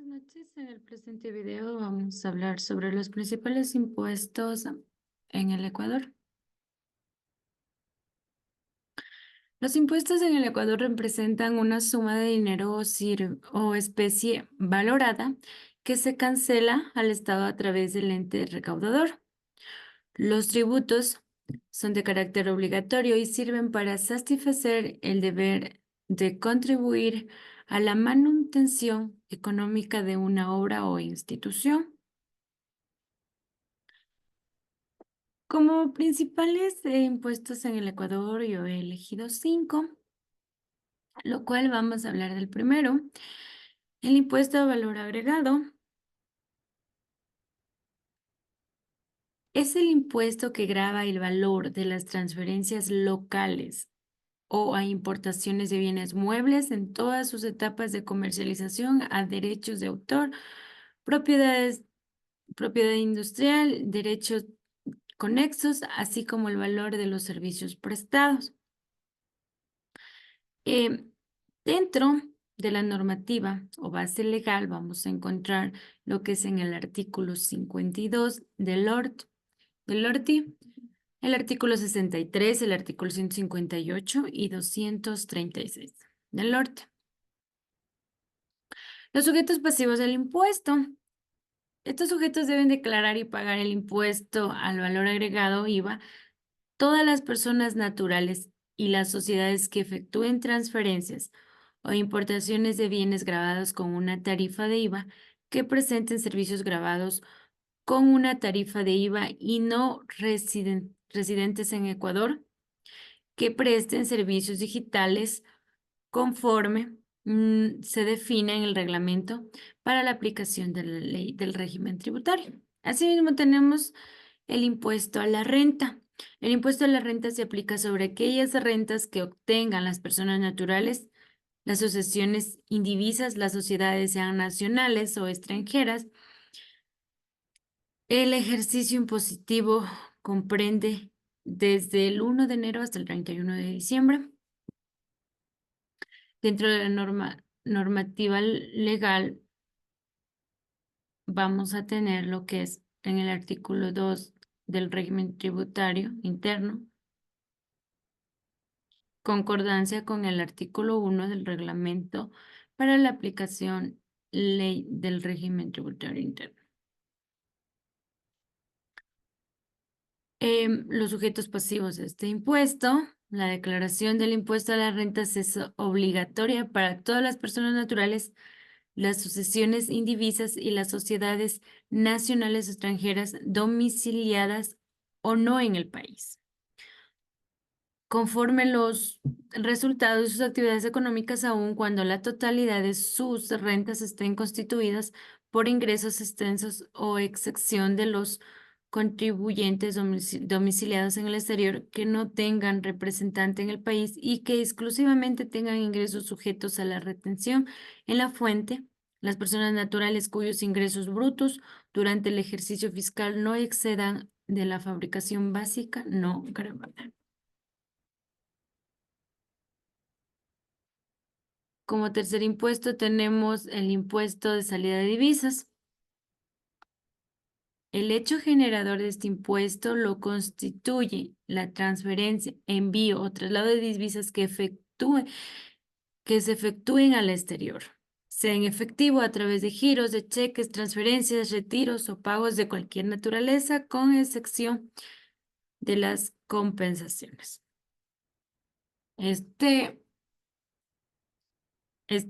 noches. En el presente video vamos a hablar sobre los principales impuestos en el Ecuador. Los impuestos en el Ecuador representan una suma de dinero o especie valorada que se cancela al Estado a través del ente recaudador. Los tributos son de carácter obligatorio y sirven para satisfacer el deber de contribuir a la manutención económica de una obra o institución. Como principales impuestos en el Ecuador, yo he elegido 5, lo cual vamos a hablar del primero, el impuesto a valor agregado. Es el impuesto que grava el valor de las transferencias locales o a importaciones de bienes muebles en todas sus etapas de comercialización a derechos de autor, propiedades, propiedad industrial, derechos conexos, así como el valor de los servicios prestados. Eh, Dentro de la normativa o base legal vamos a encontrar lo que es en el artículo 52 del ORTI, el artículo 63, el artículo 158 y 236 del ORTI. Los sujetos pasivos del impuesto. Estos sujetos deben declarar y pagar el impuesto al valor agregado IVA todas las personas naturales y las sociedades que efectúen transferencias o importaciones de bienes gravados con una tarifa de IVA que presenten servicios gravados con una tarifa de IVA y no residentes en Ecuador que presten servicios digitales conforme se define en el reglamento para la aplicación de la ley del régimen tributario. Asimismo, tenemos el impuesto a la renta. El impuesto a la renta se aplica sobre aquellas rentas que obtengan las personas naturales, las sucesiones indivisas, las sociedades sean nacionales o extranjeras. El ejercicio impositivo comprende desde el 1 de enero hasta el 31 de diciembre. Dentro de la normativa legal vamos a tener lo que es en el artículo 2 del régimen tributario interno, concordancia con el artículo 1 del reglamento para la aplicación ley del régimen tributario interno. Los sujetos pasivos de este impuesto, la declaración del impuesto a las rentas es obligatoria para todas las personas naturales, las sucesiones indivisas y las sociedades nacionales extranjeras domiciliadas o no en el país. Conforme los resultados de sus actividades económicas, aun cuando la totalidad de sus rentas estén constituidas por ingresos extensos o excepción de los contribuyentes domiciliados en el exterior que no tengan representante en el país y que exclusivamente tengan ingresos sujetos a la retención en la fuente, las personas naturales cuyos ingresos brutos durante el ejercicio fiscal no excedan de la fabricación básica no gravada. Como tercer impuesto tenemos el impuesto de salida de divisas. El hecho generador de este impuesto lo constituye la transferencia, envío o traslado de divisas que se efectúen al exterior, sea en efectivo a través de giros de cheques, transferencias, retiros o pagos de cualquier naturaleza, con excepción de las compensaciones. Este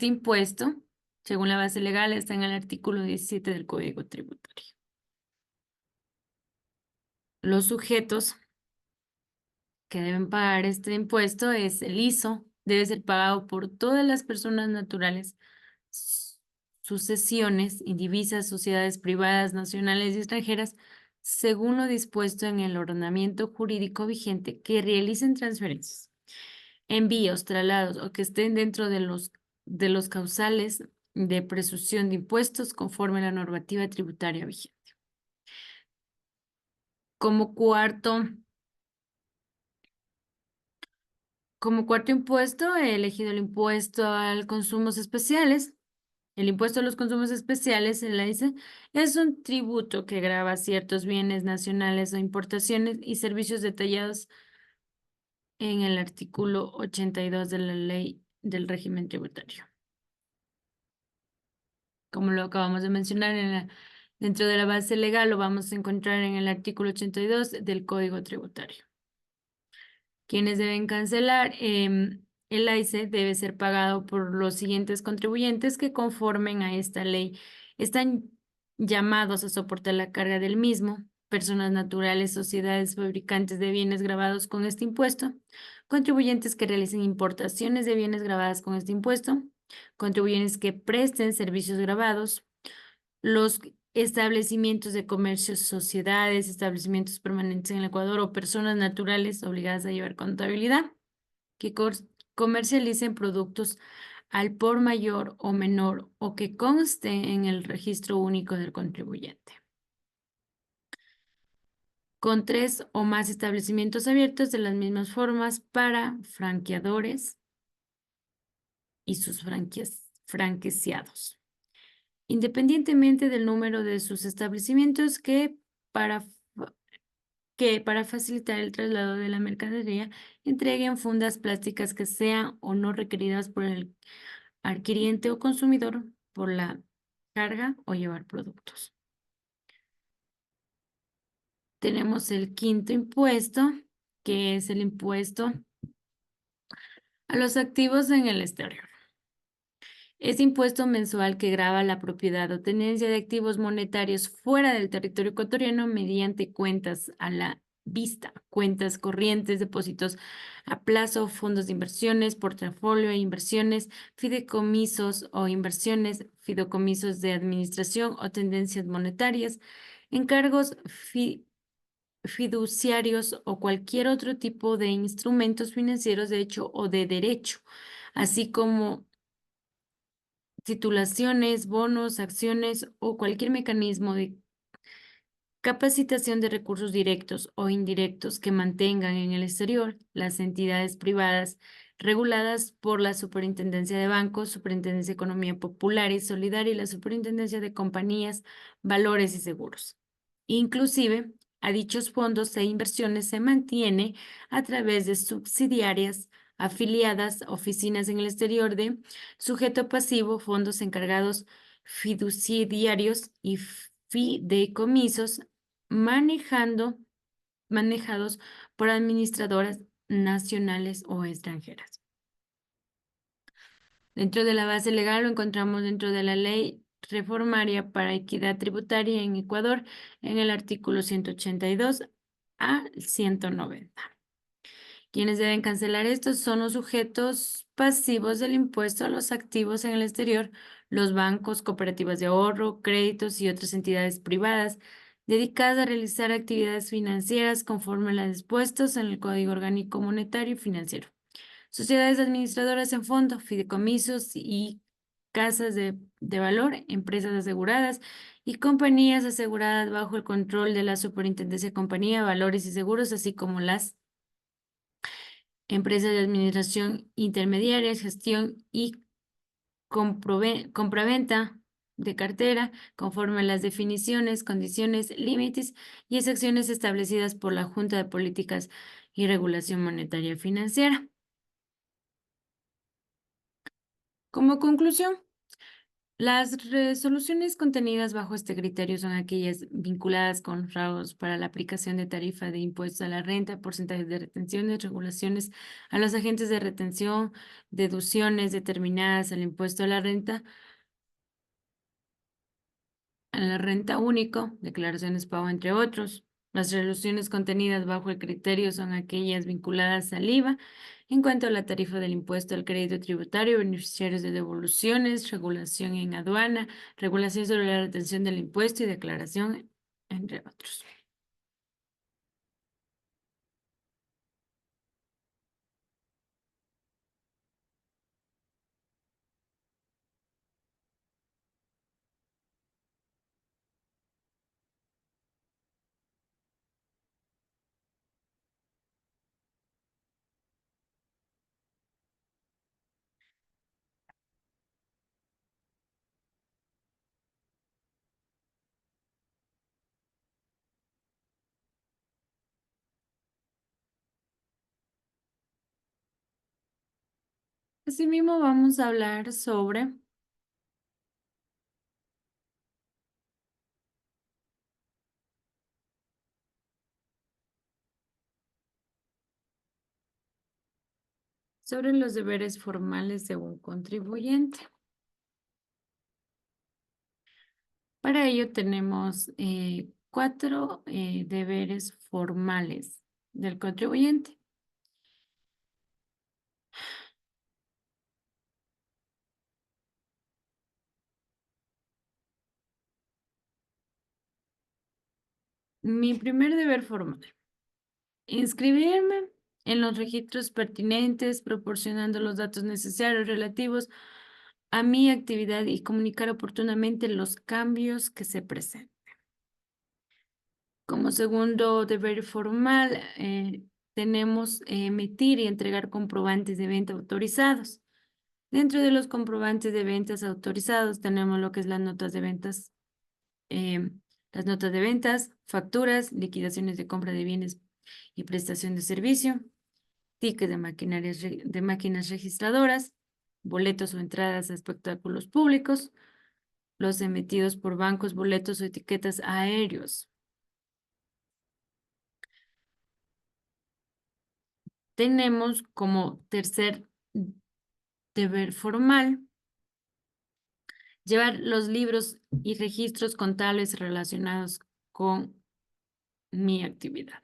impuesto, según la base legal, está en el artículo 17 del Código Tributario. Los sujetos que deben pagar este impuesto es el ISO, debe ser pagado por todas las personas naturales, sucesiones, indivisas, sociedades privadas, nacionales y extranjeras, según lo dispuesto en el ordenamiento jurídico vigente, que realicen transferencias, envíos, traslados o que estén dentro de los causales de presunción de impuestos conforme a la normativa tributaria vigente. Como cuarto Como cuarto impuesto, he elegido el impuesto al consumos especiales. El impuesto a los consumos especiales, el ICE, es un tributo que grava ciertos bienes nacionales o importaciones y servicios detallados en el artículo 82 de la Ley del Régimen Tributario. Como lo acabamos de mencionar, dentro de la base legal lo vamos a encontrar en el artículo 82 del Código Tributario. Quienes deben cancelar el ICE debe ser pagado por los siguientes contribuyentes que conformen a esta ley. Están llamados a soportar la carga del mismo, personas naturales, sociedades fabricantes de bienes gravados con este impuesto, contribuyentes que realicen importaciones de bienes gravadas con este impuesto, contribuyentes que presten servicios gravados, los establecimientos de comercio, sociedades, establecimientos permanentes en el Ecuador o personas naturales obligadas a llevar contabilidad que comercialicen productos al por mayor o menor o que conste en el registro único del contribuyente. Con tres o más establecimientos abiertos de las mismas formas para franqueadores y sus franquiciados, independientemente del número de sus establecimientos para, que para facilitar el traslado de la mercadería entreguen fundas plásticas que sean o no requeridas por el adquiriente o consumidor por la carga o llevar productos. Tenemos el quinto impuesto, que es el impuesto a los activos en el exterior. Es impuesto mensual que grava la propiedad o tenencia de activos monetarios fuera del territorio ecuatoriano mediante cuentas a la vista, cuentas corrientes, depósitos a plazo, fondos de inversiones, portafolio e inversiones, fideicomisos o inversiones, fideicomisos de administración o tendencias monetarias, encargos fiduciarios o cualquier otro tipo de instrumentos financieros de hecho o de derecho, así como titulaciones, bonos, acciones o cualquier mecanismo de capacitación de recursos directos o indirectos que mantengan en el exterior las entidades privadas reguladas por la Superintendencia de Bancos, Superintendencia de Economía Popular y Solidaria y la Superintendencia de Compañías, Valores y Seguros. Inclusive, a dichos fondos e inversiones se mantiene a través de subsidiarias afiliadas, oficinas en el exterior de sujeto pasivo, fondos encargados fiduciarios y fideicomisos manejados por administradoras nacionales o extranjeras. Dentro de la base legal lo encontramos dentro de la ley reformaria para equidad tributaria en Ecuador en el artículo 182 a 190. Quienes deben cancelar estos son los sujetos pasivos del impuesto a los activos en el exterior, los bancos, cooperativas de ahorro, créditos y otras entidades privadas dedicadas a realizar actividades financieras conforme a las dispuestas en el Código Orgánico Monetario y Financiero. Sociedades administradoras en fondo, fideicomisos y casas de valor, empresas aseguradas y compañías aseguradas bajo el control de la Superintendencia de Compañía, Valores y Seguros, así como las empresas de administración intermediarias, gestión y compraventa de cartera, conforme a las definiciones, condiciones, límites y excepciones establecidas por la Junta de Políticas y Regulación Monetaria Financiera. Como conclusión, las resoluciones contenidas bajo este criterio son aquellas vinculadas con rangos para la aplicación de tarifa de impuestos a la renta, porcentajes de retenciones, regulaciones a los agentes de retención, deducciones determinadas al impuesto a la renta único, declaraciones pago, entre otros. Las resoluciones contenidas bajo el criterio son aquellas vinculadas al IVA en cuanto a la tarifa del impuesto al crédito tributario, beneficiarios de devoluciones, regulación en aduana, regulación sobre la retención del impuesto y declaración, entre otros. Asimismo, vamos a hablar sobre los deberes formales de un contribuyente. Para ello tenemos cuatro deberes formales del contribuyente. Mi primer deber formal: inscribirme en los registros pertinentes, proporcionando los datos necesarios relativos a mi actividad y comunicar oportunamente los cambios que se presenten. Como segundo deber formal, tenemos emitir y entregar comprobantes de venta autorizados. Dentro de los comprobantes de ventas autorizados tenemos lo que es eh, las notas de ventas, facturas, liquidaciones de compra de bienes y prestación de servicio, tickets de máquinas registradoras, boletos o entradas a espectáculos públicos, los emitidos por bancos, boletos o etiquetas aéreos. Tenemos como tercer deber formal llevar los libros y registros contables relacionados con mi actividad.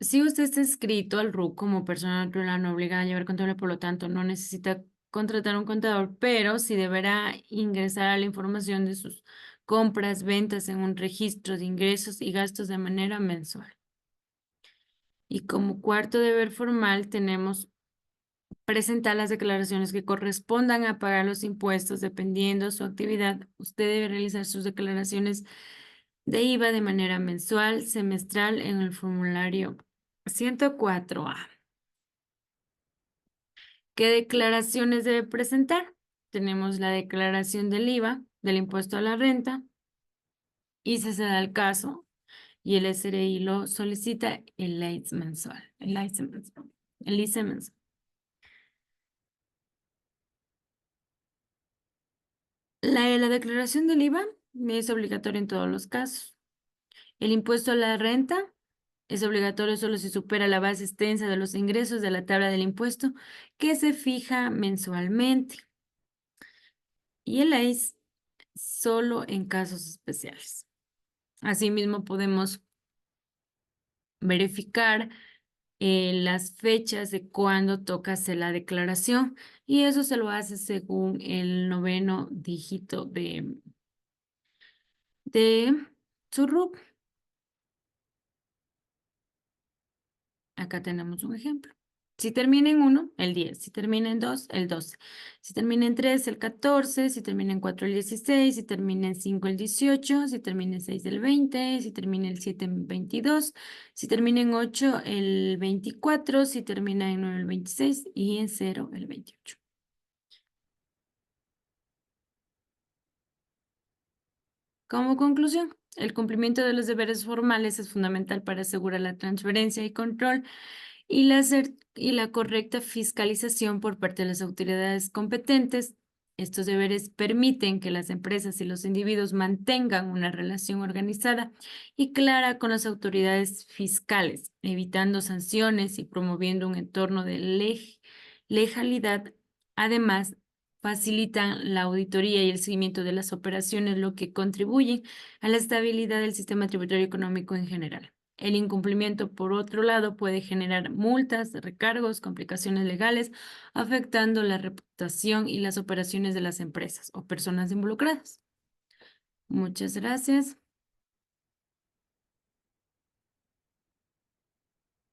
Si usted está inscrito al RUC como persona natural no obligada a llevar contable, por lo tanto, no necesita contratar un contador, pero sí deberá ingresar a la información de sus compras, ventas en un registro de ingresos y gastos de manera mensual. Y como cuarto deber formal tenemos presentar las declaraciones que correspondan a pagar los impuestos dependiendo su actividad. Usted debe realizar sus declaraciones de IVA de manera mensual, semestral en el formulario 104A. ¿Qué declaraciones debe presentar? Tenemos la declaración del IVA, del impuesto a la renta, y si se da el caso y el SRI lo solicita, el ICE mensual, el ICE mensual. La declaración del IVA es obligatoria en todos los casos. El impuesto a la renta es obligatorio solo si supera la base extensa de los ingresos de la tabla del impuesto que se fija mensualmente. Y el ICE solo en casos especiales. Asimismo, podemos verificar las fechas de cuándo toca hacer la declaración y eso se lo hace según el noveno dígito de su RUC. Acá tenemos un ejemplo. Si termina en 1, el 10. Si termina en 2, el 12. Si termina en 3, el 14. Si termina en 4, el 16. Si termina en 5, el 18. Si termina en 6, el 20. Si termina en 7, el 22. Si termina en 8, el 24. Si termina en 9, el 26. Y en 0, el 28. Como conclusión, el cumplimiento de los deberes formales es fundamental para asegurar la transparencia y control y la correcta fiscalización por parte de las autoridades competentes. Estos deberes permiten que las empresas y los individuos mantengan una relación organizada y clara con las autoridades fiscales, evitando sanciones y promoviendo un entorno de legalidad. Además, facilitan la auditoría y el seguimiento de las operaciones, lo que contribuye a la estabilidad del sistema tributario económico en general. El incumplimiento, por otro lado, puede generar multas, recargos, complicaciones legales, afectando la reputación y las operaciones de las empresas o personas involucradas. Muchas gracias.